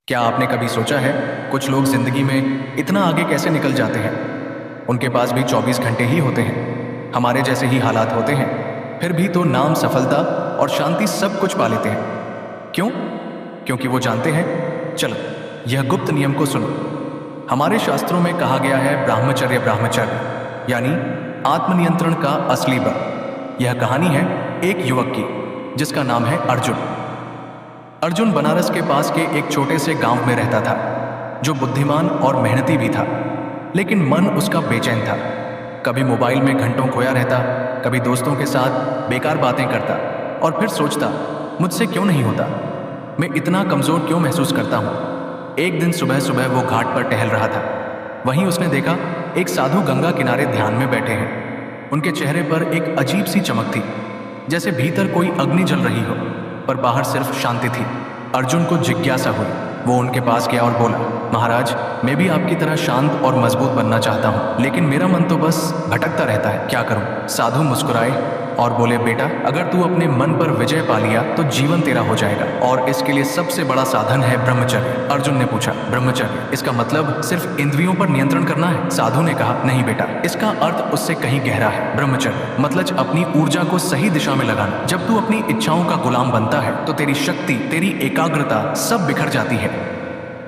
क्या आपने कभी सोचा है कुछ लोग जिंदगी में इतना आगे कैसे निकल जाते हैं। उनके पास भी 24 घंटे ही होते हैं, हमारे जैसे ही हालात होते हैं, फिर भी तो नाम, सफलता और शांति सब कुछ पा लेते हैं। क्यों? क्योंकि वो जानते हैं। चलो, यह गुप्त नियम को सुनो। हमारे शास्त्रों में कहा गया है ब्रह्मचर्य, ब्रह्मचर्य यानी आत्मनियंत्रण का असली बल। यह कहानी है एक युवक की जिसका नाम है अर्जुन। अर्जुन बनारस के पास के एक छोटे से गांव में रहता था, जो बुद्धिमान और मेहनती भी था, लेकिन मन उसका बेचैन था। कभी मोबाइल में घंटों खोया रहता, कभी दोस्तों के साथ बेकार बातें करता और फिर सोचता, मुझसे क्यों नहीं होता, मैं इतना कमजोर क्यों महसूस करता हूँ। एक दिन सुबह सुबह वो घाट पर टहल रहा था। वहीं उसने देखा एक साधु गंगा किनारे ध्यान में बैठे हैं। उनके चेहरे पर एक अजीब सी चमक थी, जैसे भीतर कोई अग्नि जल रही हो, पर बाहर सिर्फ शांति थी। अर्जुन को जिज्ञासा हुई। वो उनके पास गया और बोला, महाराज, मैं भी आपकी तरह शांत और मजबूत बनना चाहता हूँ, लेकिन मेरा मन तो बस भटकता रहता है, क्या करूँ। साधु मुस्कुराए और बोले, बेटा, अगर तू अपने मन पर विजय पा लिया तो जीवन तेरा हो जाएगा, और इसके लिए सबसे बड़ा साधन है ब्रह्मचर्य। अर्जुन ने पूछा, ब्रह्मचर्य, इसका मतलब सिर्फ इंद्रियों पर नियंत्रण करना है? साधु ने कहा, नहीं बेटा, इसका अर्थ उससे कहीं गहरा है। ब्रह्मचर्य मतलब अपनी ऊर्जा को सही दिशा में लगाना। जब तू अपनी इच्छाओं का गुलाम बनता है तो तेरी शक्ति, तेरी एकाग्रता सब बिखर जाती है।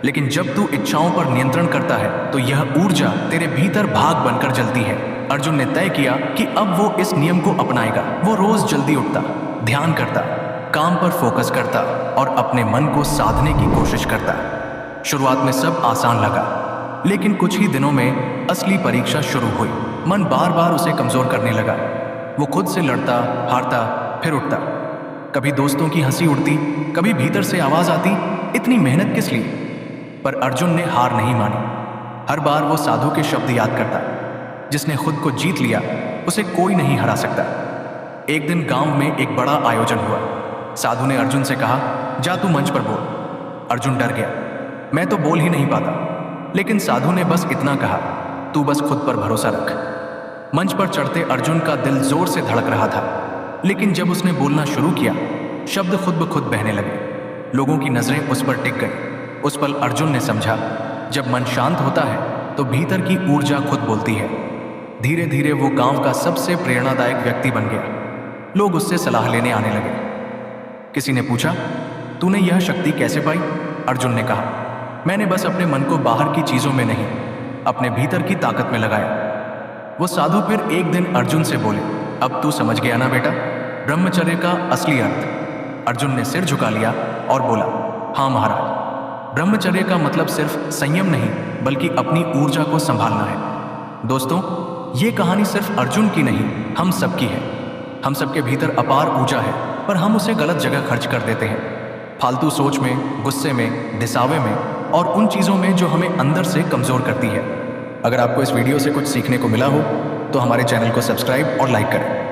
लेकिन जब तू इच्छाओं पर नियंत्रण करता है तो यह ऊर्जा तेरे भीतर भाग बनकर जलती है। अर्जुन ने तय किया कि अब वो इस नियम को अपनाएगा। वो रोज जल्दी उठता, ध्यान करता, काम पर फोकस करता और अपने मन को साधने की कोशिश करता। शुरुआत में सब आसान लगा, लेकिन कुछ ही दिनों में असली परीक्षा शुरू हुई। मन बार बार उसे कमजोर करने लगा। वो खुद से लड़ता, हारता, फिर उठता। कभी दोस्तों की हंसी उड़ती, कभी भीतर से आवाज आती, इतनी मेहनत किस लिए। पर अर्जुन ने हार नहीं मानी। हर बार वो साधु के शब्द याद करता, जिसने खुद को जीत लिया उसे कोई नहीं हरा सकता। एक दिन गांव में एक बड़ा आयोजन हुआ। साधु ने अर्जुन से कहा, जा तू मंच पर बोल। अर्जुन डर गया, मैं तो बोल ही नहीं पाता। लेकिन साधु ने बस इतना कहा, तू बस खुद पर भरोसा रख। मंच पर चढ़ते अर्जुन का दिल जोर से धड़क रहा था, लेकिन जब उसने बोलना शुरू किया, शब्द खुद ब खुद बहने लगे। लोगों की नजरें उस पर टिक गई। उस पल अर्जुन ने समझा, जब मन शांत होता है तो भीतर की ऊर्जा खुद बोलती है। धीरे धीरे वो गांव का सबसे प्रेरणादायक व्यक्ति बन गया। लोग उससे सलाह लेने आने लगे। किसी ने पूछा, तूने यह शक्ति कैसे पाई? अर्जुन ने कहा, मैंने बस अपने मन को बाहर की चीजों में नहीं, अपने भीतर की ताकत में लगाया। वो साधु फिर एक दिन अर्जुन से बोले, अब तू समझ गया ना बेटा, ब्रह्मचर्य का असली अर्थ? अर्जुन ने सिर झुका लिया और बोला, हाँ महाराज, ब्रह्मचर्य का मतलब सिर्फ संयम नहीं, बल्कि अपनी ऊर्जा को संभालना है। दोस्तों, ये कहानी सिर्फ अर्जुन की नहीं, हम सबकी है। हम सबके भीतर अपार ऊर्जा है, पर हम उसे गलत जगह खर्च कर देते हैं। फालतू सोच में, गुस्से में, दिसावे में और उन चीज़ों में जो हमें अंदर से कमज़ोर करती है। अगर आपको इस वीडियो से कुछ सीखने को मिला हो तो हमारे चैनल को सब्सक्राइब और लाइक करें।